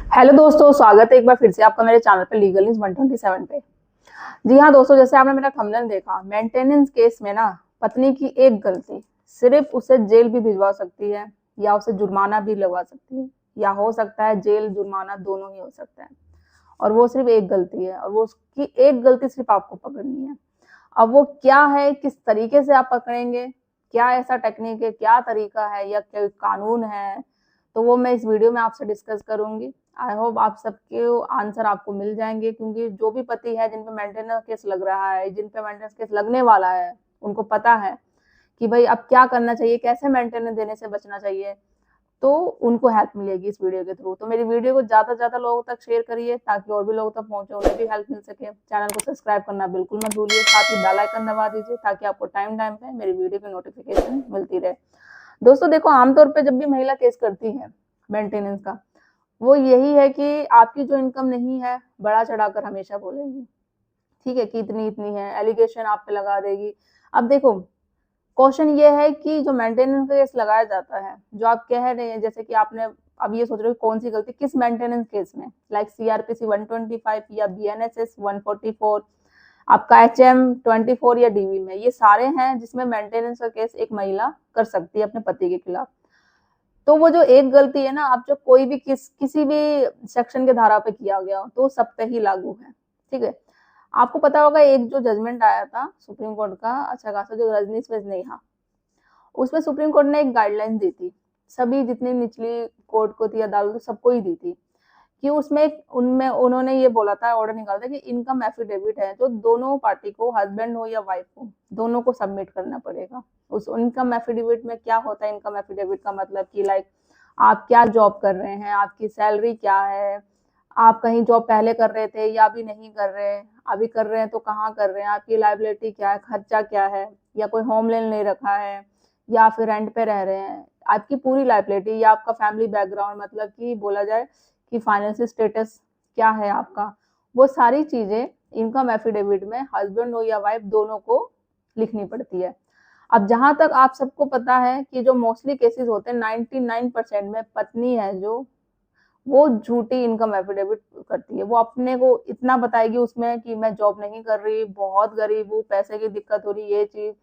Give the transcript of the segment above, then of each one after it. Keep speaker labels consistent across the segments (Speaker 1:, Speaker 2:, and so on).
Speaker 1: Hello दोस्तों, स्वागत है एक बार फिर से आपका मेरे चैनल पे लीगल न्यूज 127 पे। जी हाँ दोस्तों, जैसे आपने मेरा थंबनेल देखा, मेंटेनेंस केस में ना पत्नी की एक गलती सिर्फ उसे जेल भी भिजवा सकती है या उसे जुर्माना भी लगवा सकती है, या हो सकता है जेल जुर्माना दोनों ही हो सकता है। और वो सिर्फ एक गलती है और वो उसकी एक गलती सिर्फ आपको पकड़नी है। अब वो क्या है, किस तरीके से आप पकड़ेंगे, क्या ऐसा टेक्निक है, क्या तरीका है या क्या कानून है, तो वो मैं इस वीडियो में आपसे डिस्कस करूंगी। आई होप आप सबके आंसर आपको मिल जाएंगे, क्योंकि जो भी पति है जिन पे मेंटेनेंस केस लग रहा है, जिन पे मेंटेनेंस केस लगने वाला है, उनको पता है कि भाई अब क्या करना चाहिए, कैसे मेंटेनेंस देने से बचना चाहिए। तो उनको हेल्प मिलेगी इस वीडियो के थ्रू। तो मेरी वीडियो को ज्यादा से ज्यादा लोगों तक शेयर करिए ताकि और भी लोगों तक पहुंचे, उन्हें भी हेल्प मिल सके। चैनल को सब्सक्राइब करना बिल्कुल मत भूलिए, साथ ही बेल आइकन दबा दीजिए ताकि आपको टाइम टाइम पे मेरी वीडियो की नोटिफिकेशन मिलती रहे। दोस्तों देखो, आमतौर पे जब भी महिला केस करती है मेंटेनेंस का, वो यही है कि आपकी जो इनकम नहीं है बढ़ा चढ़ाकर हमेशा बोलेगी, ठीक है, कि इतनी इतनी है, एलिगेशन आप पे लगा देगी। अब देखो, क्वेश्चन ये है कि जो मेंटेनेंस केस लगाया जाता है, जो आप कह रहे हैं, जैसे कि आपने अब ये सोच रहे हो कौन सी गलती किस मेंटेनेंस केस में, लाइक सीआरपीसी 125 या बीएनएसएस 144, आपका एचएम 24 या डीवी में, ये सारे हैं जिसमें मेंटेनेंस का केस एक महिला कर सकती है अपने पति के खिलाफ। तो वो जो एक गलती है ना, आप जो कोई भी किसी भी सेक्शन के धारा पे किया गया हो तो सब पे ही लागू है, ठीक है। आपको पता होगा एक जो जजमेंट आया था सुप्रीम कोर्ट का, अच्छा खासा, जो रजनीश वेजनेहा, उसमें सुप्रीम कोर्ट ने एक गाइडलाइन दी थी, सभी जितनी निचली कोर्ट को थी, अदालत सबको ही दी थी, कि उसमें उनमें उन्होंने ये बोला था, ऑर्डर निकाला था कि इनकम एफिडेविट है जो दोनों पार्टी को, हस्बैंड हो या वाइफ हो, दोनों को सबमिट करना पड़ेगा। उस इनकम एफिडेविट में क्या होता है, इनकम एफिडेविट का मतलब कि लाइक आप क्या जॉब कर रहे हैं, आपकी सैलरी क्या है, आप कहीं जॉब पहले कर रहे थे या अभी नहीं कर रहे, अभी कर रहे हैं तो कहाँ कर रहे हैं, आपकी लाइबिलिटी क्या है, खर्चा क्या है, या कोई होम लोन ले रखा है या फिर रेंट पे रह रहे हैं, आपकी पूरी लाइबिलिटी, या आपका फैमिली बैकग्राउंड, मतलब कि बोला जाए कि फाइनेंशियल स्टेटस क्या है आपका, वो सारी चीजें इनकम एफिडेविट में हस्बैंड हो या वाइफ दोनों को लिखनी पड़ती है। अब जहां तक आप सबको पता है कि जो मोस्टली केसेस होते हैं 99% में पत्नी है जो, वो झूठी इनकम एफिडेविट करती है। वो अपने को इतना बताएगी उसमें कि मैं जॉब नहीं कर रही, बहुत गरीब हूँ, पैसे की दिक्कत हो रही, ये चीज,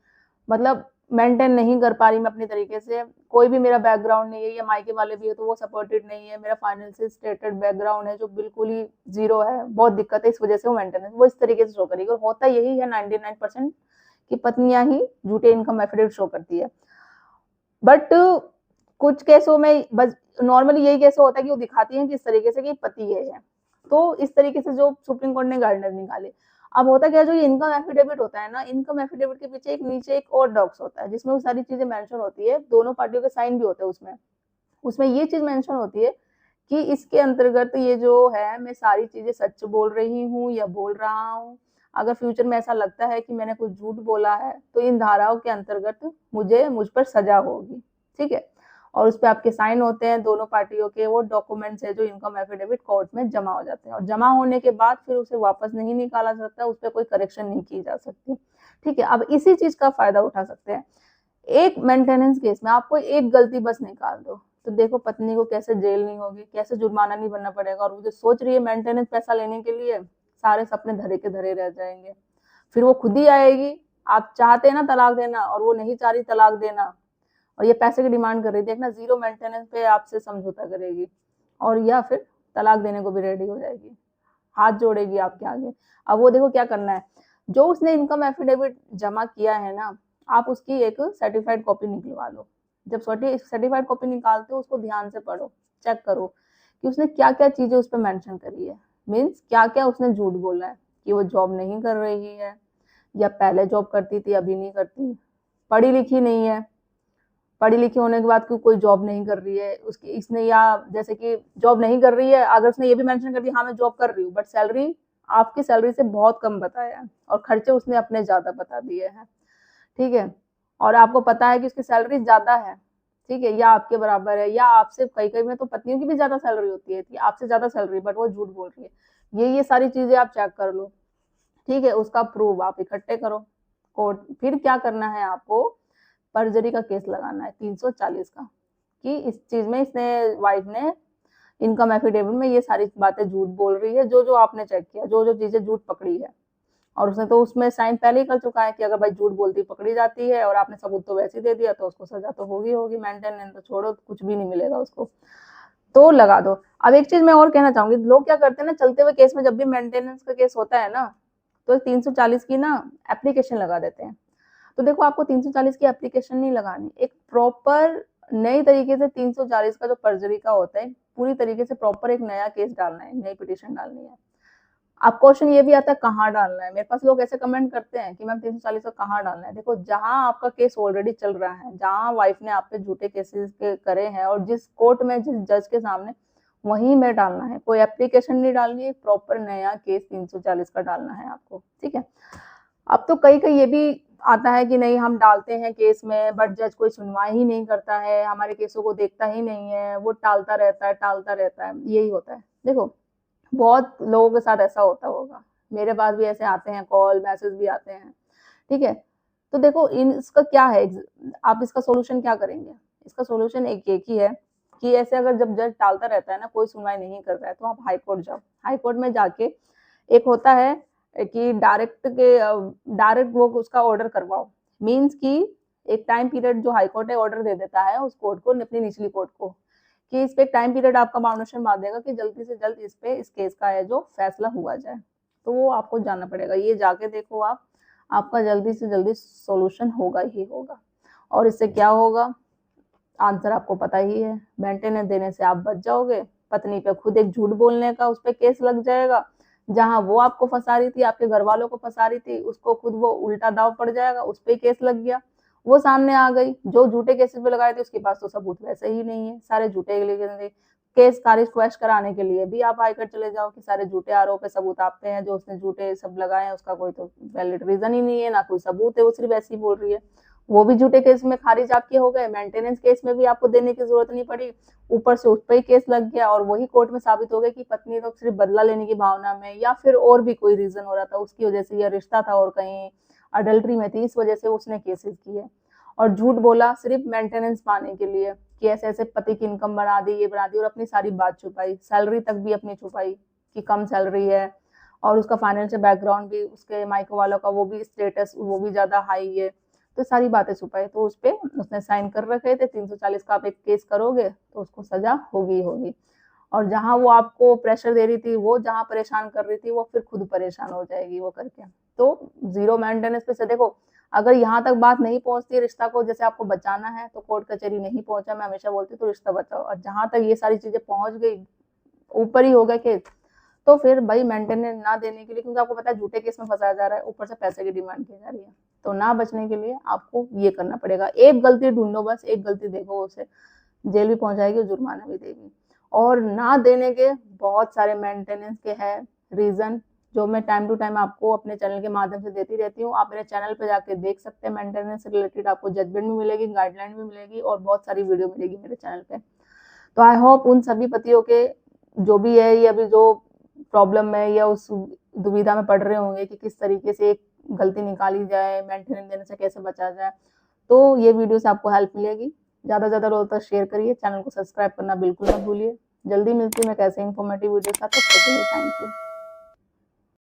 Speaker 1: मतलब मेंटेन नहीं कर पा रही मैं अपनी तरीके से, कोई भी मेरा बैकग्राउंड नहीं है, या मायके वाले भी है तो वो सपोर्टेड नहीं है, मेरा फाइनेंशियल स्टेटेड बैकग्राउंड है जो बिल्कुल ही जीरो है, बहुत दिक्कत है, इस वजह से वो मेंटेनेंस वो इस तरीके से शो करेगी। और होता यही है 99% की पत्नियां ही झूठे इनकम एफिडेविट शो करती है। बट कुछ केसों में बस नॉर्मली यही केस होता है कि वो दिखाती हैं कि इस तरीके से कि पति ये है। तो इस तरीके से जो सुप्रीम कोर्ट ने गाइडलाइन निकाली। अब होता क्या है, जो ये इनकम एफिडेविट होता है ना, इनकम एफिडेविट के पीछे एक नीचे एक और डॉक्स होता है जिसमें वो सारी चीजें मेंशन होती है, दोनों पार्टियों के साइन भी होते हैं उसमें। उसमें ये चीज मेंशन होती है कि इसके अंतर्गत ये जो है, मैं सारी चीजें सच बोल रही हूँ या बोल रहा हूँ, अगर फ्यूचर में ऐसा लगता है कि मैंने कुछ झूठ बोला है तो इन धाराओं के अंतर्गत मुझ पर सजा होगी, ठीक है। और उस पर आपके साइन होते हैं दोनों पार्टियों के, वो डॉक्यूमेंट्स है जो इनकम एफिडेविट कोर्ट में जमा हो जाते हैं, और जमा होने के बाद फिर उसे वापस नहीं निकाला जा सकता, उस पर कोई करेक्शन नहीं की जा सकती, ठीक है। अब इसी चीज का फायदा उठा सकते हैं। एक मेंटेनेंस केस में आपको एक गलती बस निकाल दो तो देखो पत्नी को कैसे जेल नहीं होगी, कैसे जुर्माना नहीं भरना पड़ेगा, और वो जो सोच रही है मेंटेनेंस पैसा लेने के लिए, सारे सपने धरे के धरे रह जाएंगे। फिर वो खुद ही आएगी, आप चाहते हैं ना तलाक देना और वो नहीं चाह रही तलाक देना, और ये पैसे की डिमांड कर रही, देखना जीरो मेंटेनेंस पे आपसे समझौता करेगी, और या फिर तलाक देने को भी रेडी हो जाएगी, हाथ जोड़ेगी आपके आगे। अब वो देखो क्या करना है, जो उसने इनकम एफिडेविट जमा किया है ना, आप उसकी एक सर्टिफाइड कॉपी निकलवा लो। जब सर्टिफाइड कॉपी निकालते हो उसको ध्यान से पढ़ो, चेक करो कि उसने क्या क्या चीजें उस पर मेंशन करी है, मीन्स क्या क्या उसने झूठ बोला है, कि वो जॉब नहीं कर रही है, या पहले जॉब करती थी अभी नहीं करती, पढ़ी लिखी नहीं है, पढ़ी लिखी होने के बाद कोई जॉब नहीं कर रही है उसकी, इसने, या जैसे कि जॉब नहीं कर रही है, अगर उसने ये भी मेंशन कर दिया हाँ मैं जॉब कर रही हूँ, बट सैलरी आपकी सैलरी से बहुत कम बताया है और खर्चे उसने अपने ज्यादा बता दिए हैं, ठीक है। और आपको पता है कि उसकी सैलरी ज्यादा है, ठीक है, या आपके बराबर है, या आपसे, कई कई में तो पत्नियों की भी ज्यादा सैलरी होती है कि आपसे ज्यादा सैलरी, बट वो झूठ बोल रही है, ये सारी चीजें आप चेक कर लो, ठीक है। उसका प्रूफ आप इकट्ठे करो कोर्ट, फिर क्या करना है आपको, पर्जरी का केस लगाना है 340 का, कि इस चीज में इसने, वाइफ ने इनकम एफिडेविट में ये सारी बातें झूठ बोल रही है, जो जो आपने चेक किया, जो जो चीजें झूठ पकड़ी है। और उसने तो उसमें साइन पहले ही कर चुका है कि अगर भाई झूठ बोलती पकड़ी जाती है और आपने सबूत तो वैसे ही दे दिया तो उसको सजा तो होगी होगी। मेंटेनेंस तो छोड़ो, कुछ भी नहीं मिलेगा उसको, तो लगा दो। अब एक चीज मैं और कहना चाहूंगी, लोग क्या करते हैं ना, चलते हुए केस में जब भी मेंटेनेंस का केस होता है ना, तो 340 की ना एप्लीकेशन लगा देते हैं। तो देखो, आपको 340 की एप्लीकेशन नहीं लगानी, एक प्रॉपर नई तरीके से 340 का जो पर्जरी का होता है, पूरी तरीके से प्रॉपर एक नया केस डालना है, नई पिटीशन डालनी है। अब क्वेश्चन ये भी आता है कहाँ डालना है। मेरे पास लोग ऐसे कमेंट करते हैं कि मैम 340 का कहाँ डालना है। देखो, जहां आपका केस ऑलरेडी चल रहा है, जहां वाइफ ने आप पे झूठे केसेस के करे हैं और जिस कोर्ट में, जिस जज के सामने, वहीं में डालना है। कोई एप्लीकेशन नहीं डालनी है, प्रॉपर नया केस 340 का डालना है आपको, ठीक है। अब तो कई कई ये भी आता है कि नहीं, हम डालते हैं केस में बट जज कोई सुनवाई ही नहीं करता है, हमारे केसों को देखता ही नहीं है, वो टालता रहता है, टालता रहता है, यही होता है। देखो, बहुत लोगों के साथ ऐसा होता होगा, मेरे पास भी ऐसे आते हैं, कॉल मैसेज भी आते हैं, ठीक है। तो देखो, इन इसका क्या है, आप इसका सोल्यूशन क्या करेंगे? इसका सोल्यूशन एक ही है कि ऐसे अगर जब जज टालता रहता है ना, कोई सुनवाई नहीं कर रहा है, तो आप हाई कोर्ट जाओ। हाई कोर्ट में जाके एक होता है कि डायरेक्ट वो उसका ऑर्डर करवाओ। मीन्स कि एक टाइम पीरियड जो हाई कोर्ट है ऑर्डर दे देता है उस कोर्ट को, अपनी निचली कोर्ट को, कि इस पे एक टाइम पीरियड आपका फाउंडेशन मार देगा कि जल्दी से जल्द इस पे, इस केस का है जो फैसला हुआ जाए। तो वो आपको जाना पड़ेगा, ये जाके देखो आप, आपका जल्दी से जल्दी सोल्यूशन होगा ही होगा। और इससे क्या होगा, आंसर आपको पता ही है, मेंटेनेंस देने से आप बच जाओगे, पत्नी पे खुद एक झूठ बोलने का उस पे केस लग जाएगा, जहां वो आपको फंसा रही थी, आपके घर वालों को फंसा रही थी, उसको खुद वो उल्टा दाव पड़ जाएगा, उस पे केस लग गया, वो सामने आ गई, जो झूठे केसेस पे लगाए थे उसके पास तो सबूत वैसे ही नहीं है, सारे झूठे केस खारिज क्वेश कराने के लिए भी आप हाईकोर्ट चले जाओ कि सारे झूठे आरोप है, सबूत आप पे हैं, जो उसने झूठे सब लगाए हैं उसका कोई तो वैलिड रीजन ही नहीं है, ना कोई सबूत है, वो सिर्फ ऐसी बोल रही है, वो भी झूठे केस में खारिज आपके हो गए, मेंटेनेंस केस में भी आपको देने की जरूरत नहीं पड़ी, ऊपर से उस पर ही केस लग गया और वही कोर्ट में साबित हो गया कि पत्नी तो सिर्फ बदला लेने की भावना में या फिर और भी कोई रीजन हो रहा था उसकी वजह से, यह रिश्ता था और कहीं अडल्ट्री में थी, इस वजह से उसने केसेस किए और झूठ बोला सिर्फ मेंटेनेंस पाने के लिए कि ऐसे ऐसे पति की इनकम बढ़ा दी, ये बढ़ा दी, और अपनी सारी बात छुपाई, सैलरी तक भी अपनी छुपाई कि कम सैलरी है, और उसका फाइनेंशियल बैकग्राउंड भी, उसके मायके वालों का वो भी स्टेटस वो भी ज्यादा हाई है, तो सारी बातें छुपाई। तो उस पर उसने साइन कर रखे थे, 340 का आप एक केस करोगे तो उसको सजा होगी होगी। और जहां वो आपको प्रेशर दे रही थी, वो जहां परेशान कर रही थी, वो फिर खुद परेशान हो जाएगी वो करके। तो जीरो मेंटेनेंस पे से देखो, अगर यहाँ तक बात नहीं पहुंचती रिश्ता को जैसे आपको बचाना है, तो कोर्ट कचहरी नहीं पहुंचा, मैं हमेशा बोलती हूँ, तो रिश्ता बचाओ। और जहां तक ये सारी चीजें पहुंच गई, ऊपर ही हो गया केस, तो फिर भाई मेंटेनेंस ना देने के लिए, क्योंकि आपको पता है झूठे केस में फंसाया जा रहा है, ऊपर से पैसे की डिमांड की जा रही है, तो ना बचने के लिए आपको ये करना पड़ेगा। एक गलती ढूंढो, बस एक गलती देखो, उसे जेल भी पहुंचाएगी और जुर्माना भी देगी। और ना देने के बहुत सारे मेंटेनेंस के हैं रीजन, जो मैं टाइम टू टाइम आपको अपने चैनल के माध्यम से देती रहती हूँ। आप मेरे चैनल पे जाके देख सकते हैं, मेंटेनेंस से रिलेटेड आपको जजमेंट भी मिलेगी, गाइडलाइन भी मिलेगी और बहुत सारी वीडियो मिलेगी मेरे चैनल पे। तो आई होप उन सभी पतियों के जो भी है, ये अभी जो प्रॉब्लम में या उस दुविधा में पड़ रहे होंगे कि किस तरीके से एक गलती निकाली जाए, मेंटेनेंस देने से कैसे बचा जाए, तो ये वीडियो से आपको हेल्प मिलेगी। ज़्यादा से ज़्यादा लोगों तक शेयर करिए, चैनल को सब्सक्राइब करना बिल्कुल मत भूलिए। जल्दी मिलती हूँ मैं कैसे इन्फॉर्मेटिव वीडियो के साथ, तब तक के लिए थैंक यू।